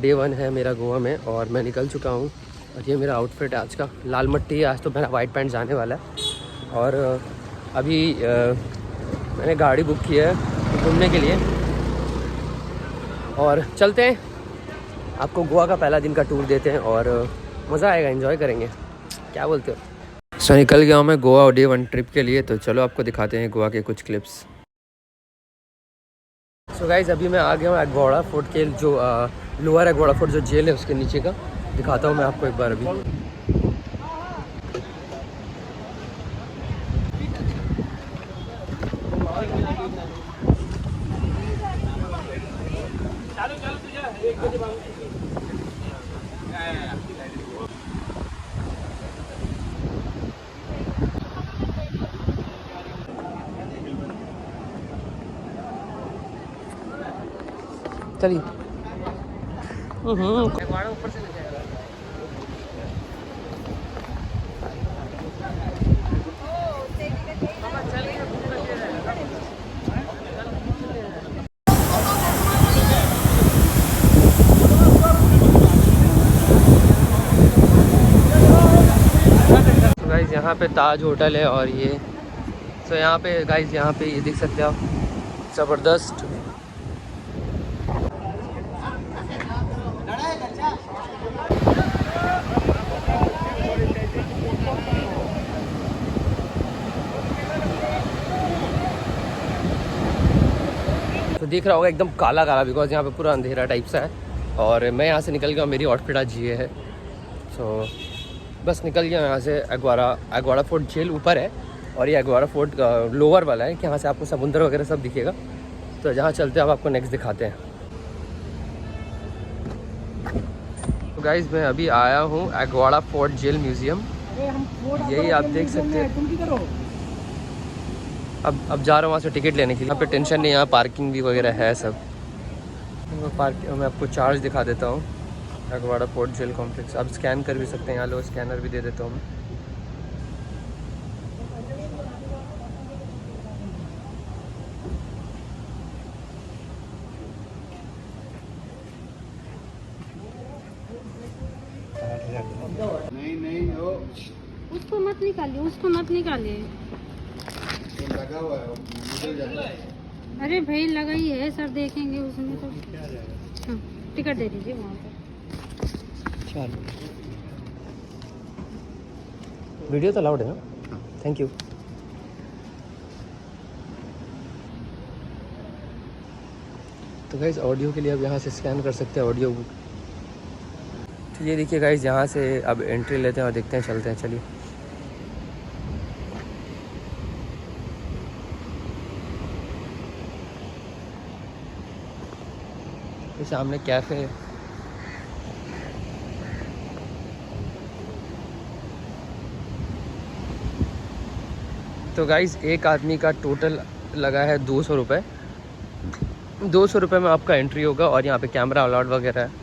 Day 1 है मेरा गोवा में और मैं निकल चुका हूँ। और ये मेरा आउटफिट है आज का, लाल मट्टी है। आज तो मेरा वाइट पैंट जाने वाला है। और अभी मैंने गाड़ी बुक की है घूमने के लिए और चलते हैं। आपको गोवा का पहला दिन का टूर देते हैं और मज़ा आएगा, एंजॉय करेंगे। क्या बोलते हो? सो निकल गया हूँ मैं गोवा डे 1 ट्रिप के लिए। तो चलो आपको दिखाते हैं गोवा के कुछ क्लिप्स। सो गाइज़ अभी मैं आ गया हूँ एगवाड़ा फोर्ट के, जो लोअर एगवाड़ा फोर्ट जो जेल है उसके नीचे का दिखाता हूँ मैं आपको एक बार। अभी चलिए ऊपर से गाइज़ यहाँ पे ताज होटल है और ये तो यहाँ पे गाइज़ यहाँ पे ये देख सकते हैं आप, ज़बरदस्त। तो दिख रहा होगा एकदम काला काला, बिकॉज यहाँ पे पूरा अंधेरा टाइप सा है। और मैं यहाँ से निकल गया, मेरी आउटफिट आज ये है। सो बस निकल गया यहाँ से। एगवाड़ा फोर्ट जेल ऊपर है और ये एगवाड़ा फोर्ट लोअर वाला है कि यहाँ से आपको समुंदर वगैरह सब दिखेगा। तो जहाँ चलते हैं अब आपको नेक्स्ट दिखाते हैं। तो गाइज़ मैं अभी आया हूँ एगवाड़ा फोर्ट जेल म्यूज़ियम। यही आप देख सकते हैं। अब जा रहा हूँ वहाँ से टिकट लेने के लिए। यहाँ पे टेंशन नहीं, यहाँ पार्किंग भी वगैरह है सब। मैं आपको चार्ज दिखा देता हूँ। एगवाड़ा फोर्ट जेल कॉम्प्लेक्स आप स्कैन कर भी सकते हैं, यहाँ लो स्कैनर भी दे देता हूँ मैं। नहीं हो उसको मत निकालिए, उसको मत निकालिए। लगा हुआ है, निकल जाता है। अरे भाई लगा ही है सर, देखेंगे उसमें तो। हाँ, टिकट दे दीजिए वहाँ पर। चलो वीडियो तो अलाउड है ना? Thank you. तो गाइज़ ऑडियो के लिए अब यहाँ से स्कैन कर सकते हैं ऑडियो बुक। तो ये देखिए गाइज़, यहाँ से अब एंट्री लेते हैं और देखते हैं, चलते हैं। चलिए तो सामने कैफ़े है। तो गाइज़ एक आदमी का टोटल लगा है 200 रुपये। 200 रुपये में आपका एंट्री होगा और यहाँ पे कैमरा अलाउड वगैरह है।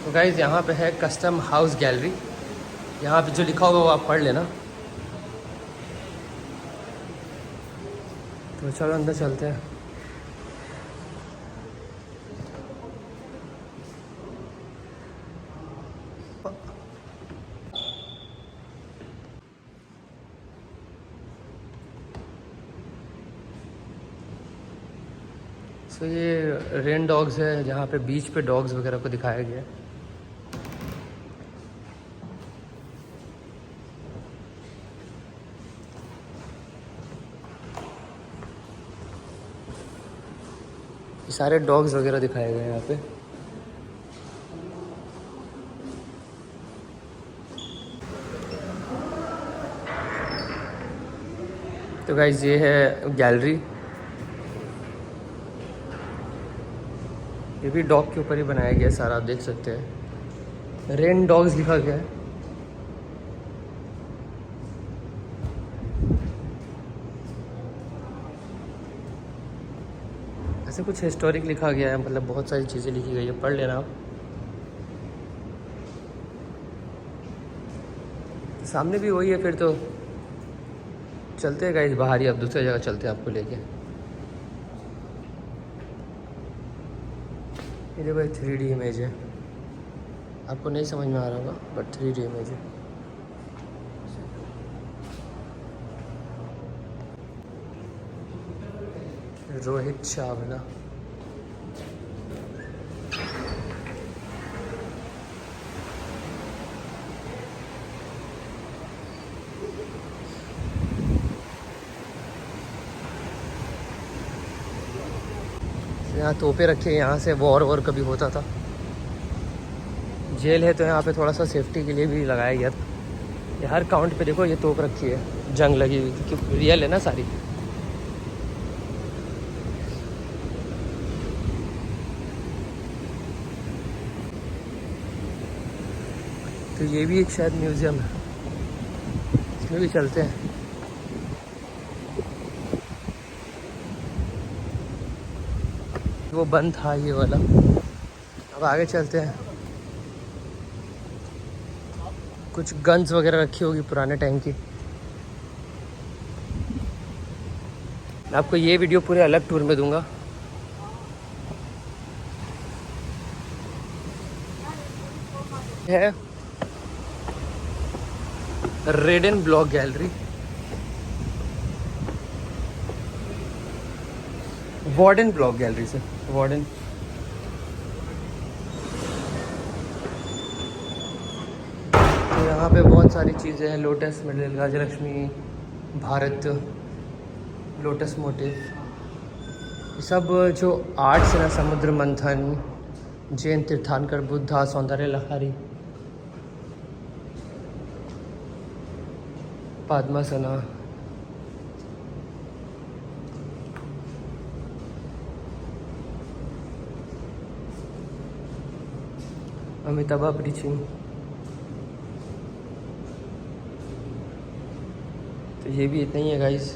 तो गाइज़ यहाँ पे है कस्टम हाउस गैलरी। यहाँ पे जो लिखा होगा वो आप पढ़ लेना। तो चलो अंदर चलते हैं। तो ये रेन डॉग्स है, जहाँ पे बीच पे डॉग्स वगैरह को दिखाया गया है। ये सारे डॉग्स वगैरह दिखाए गए हैं यहाँ पे। तो गाइस ये है गैलरी। ये भी डॉग के ऊपर ही बनाया गया है सारा, आप देख सकते हैं। रेन डॉग्स लिखा गया है। ऐसे कुछ हिस्टोरिक लिखा गया है, मतलब बहुत सारी चीज़ें लिखी गई है, पढ़ लेना आप। सामने भी वही है, फिर तो चलते हैं गाइस बाहर ही, अब दूसरी जगह चलते हैं आपको लेके। ये देखो एक 3D इमेज है, आपको नहीं समझ में आ रहा होगा बट 3D इमेज है। रोहित चावला। यहाँ तोपे रखे हैं, यहाँ से वॉर कभी होता था। जेल है तो यहाँ पे थोड़ा सा सेफ्टी के लिए भी लगाया गया था। ये हर काउंट पे देखो ये तोप रखी है, जंग लगी हुई थी, क्योंकि रियल है ना सारी। तो ये भी एक शायद म्यूज़ियम है, इसमें भी चलते हैं। वो बंद था ये वाला, अब आगे चलते हैं। कुछ गन्स वगैरह रखी होगी पुराने टाइम की। मैं आपको ये वीडियो पूरे अलग टूर में दूंगा। है रेडन block gallery, warden block gallery से वार्डन। तो यहाँ पे बहुत सारी चीज़ें हैं, lotus medal, Rajalakshmi, Bharat, lotus motif, ये सब जो आर्ट्स है ना, समुद्र मंथन, जैन तीर्थांकर, बुद्धा, सौंदर्य लहरी, पद्मासना, अमिताभ प्रीचिंग। तो ये भी इतना ही है गाइस।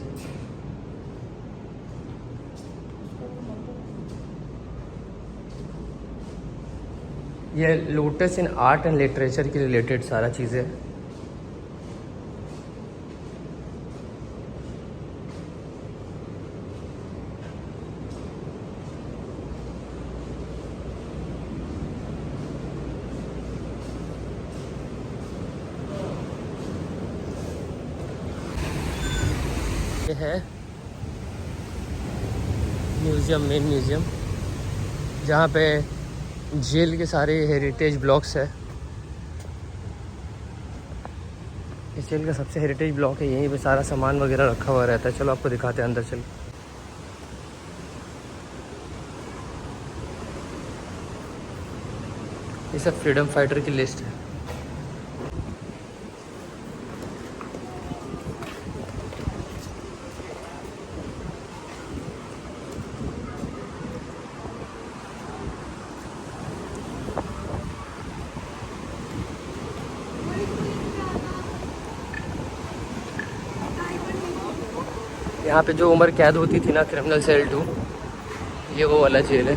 ये lotus in art and literature के रिलेटेड सारा चीज़ें। ये है म्यूज़ियम, मेन म्यूज़ियम, जहाँ पे जेल के सारे हेरिटेज ब्लॉक्स है। इस जेल का सबसे हेरिटेज ब्लॉक है, यहीं पे सारा सामान वगैरह रखा हुआ रहता है। चलो आपको दिखाते हैं अंदर। चलो ये सब फ्रीडम फाइटर की लिस्ट है। यहाँ पे जो उम्र कैद होती थी ना, क्रिमिनल सेल 2, ये वो वाला जेल है।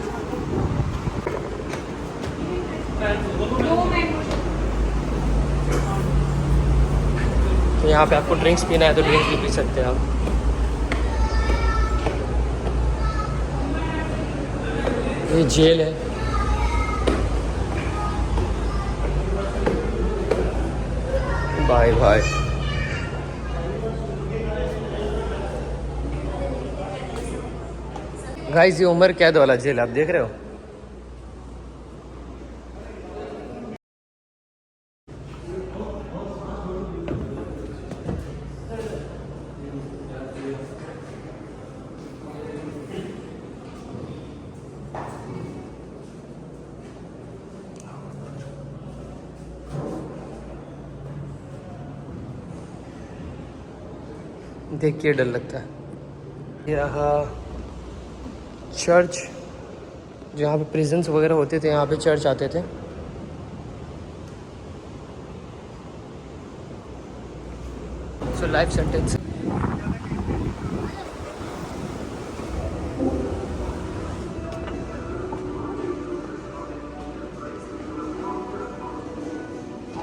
तो यहाँ पे आपको ड्रिंक्स पीना है तो ड्रिंक्स भी पी सकते हैं आप। ये जेल है। Bye bye. गाइस ये उम्र कैद वाला जेल आप देख रहे हो। देख के डर लगता है। यहाँ चर्च, जहाँ पे प्रिजन्स वगैरह होते थे, यहाँ पे चर्च आते थे। So life sentence.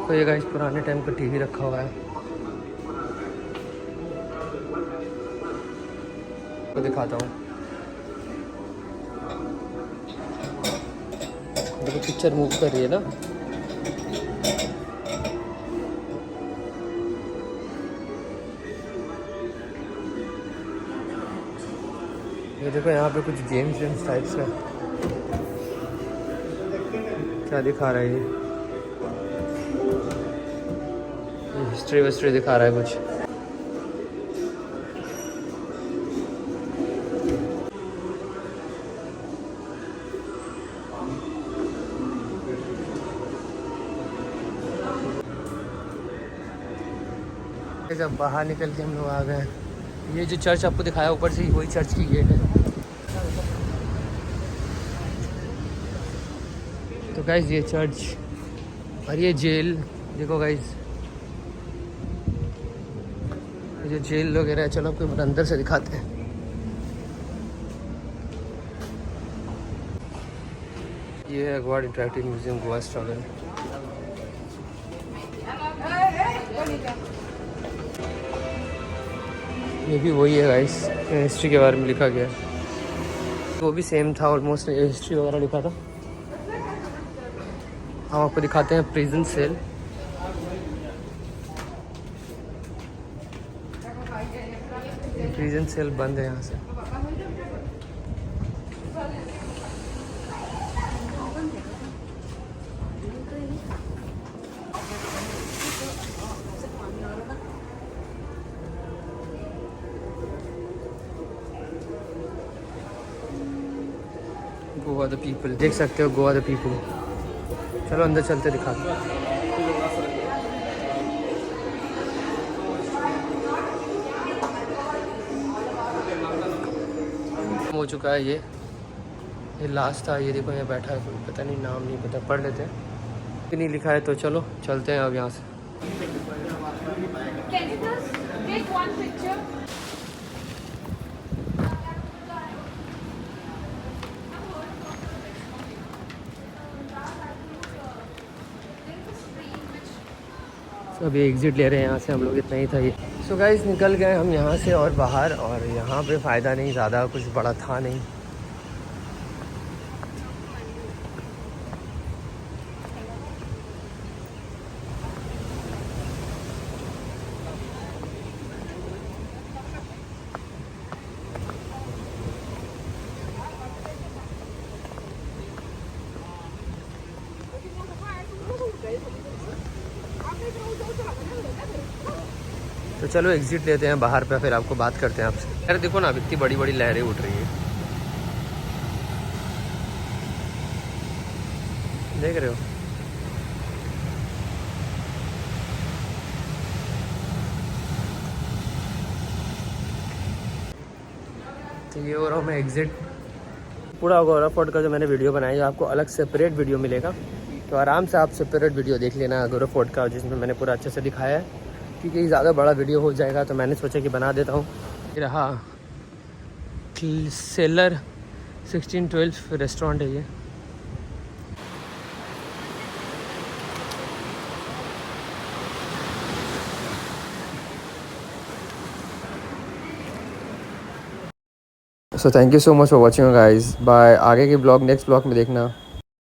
तो ये गाइस पुराने टाइम का टीवी रखा हुआ है, तो दिखाता हूँ। देखो पिक्चर मूव कर रही है ना। ये देखो यहाँ पे कुछ गेम्स टाइप्स का क्या दिखा रहा है ये हिस्ट्री विस्ट्री दिखा रहा है कुछ। जब बाहर निकल के हम लोग आ गए, ये जो चर्च आपको दिखाया ऊपर से, वही चर्च की गेट है। तो गाइस ये चर्च और ये जेल देखो गाइस, ये जो जेल वगैरह है। चलो आपको अंदर से दिखाते हैं। ये है Goa interactive museum, Goa struggle. ये भी वही है गाइस, हिस्ट्री के बारे में लिखा गया है। वो भी सेम था ऑलमोस्ट, हिस्ट्री वगैरह लिखा था। हम आपको दिखाते हैं प्रिजन सेल। प्रिजन सेल बंद है यहाँ से। गोवा द पीपल देख सकते हो, गोवा द पीपल। चलो अंदर चलते दिखाते हैं। हो चुका है ये लास्ट था। ये देखो यहाँ बैठा है कोई, पता नहीं नाम नहीं पता, पढ़ लेते हैं। नहीं लिखा है तो चलो चलते हैं अब यहाँ से। अभी एग्ज़िट ले रहे हैं यहाँ से हम लोग, इतना ही था ये। सो गाइस निकल गए हम यहाँ से और बाहर, और यहाँ पे फ़ायदा नहीं, ज़्यादा कुछ बड़ा था नहीं। तो चलो एग्ज़िट लेते हैं बाहर पे, फिर आपको बात करते हैं आपसे। यार देखो ना, इतनी बड़ी बड़ी लहरें उठ रही है, देख रहे हो। तो ये हो रहा हूँ मैं एग्ज़िट। पूरा गोवा फोर्ट का जो मैंने वीडियो बनाया, आपको अलग सेपरेट वीडियो मिलेगा, तो आराम से आप सेपरेट वीडियो देख लेना गोवा फोर्ट का, जिसमें मैंने पूरा अच्छे से दिखाया है। क्योंकि ज़्यादा बड़ा वीडियो हो जाएगा तो मैंने सोचा कि बना देता हूँ। रहा सेलर 1612 रेस्टोरेंट है ये। So thank you so much for watching guys. Bye. आगे के ब्लॉग नेक्स्ट ब्लॉग में देखना।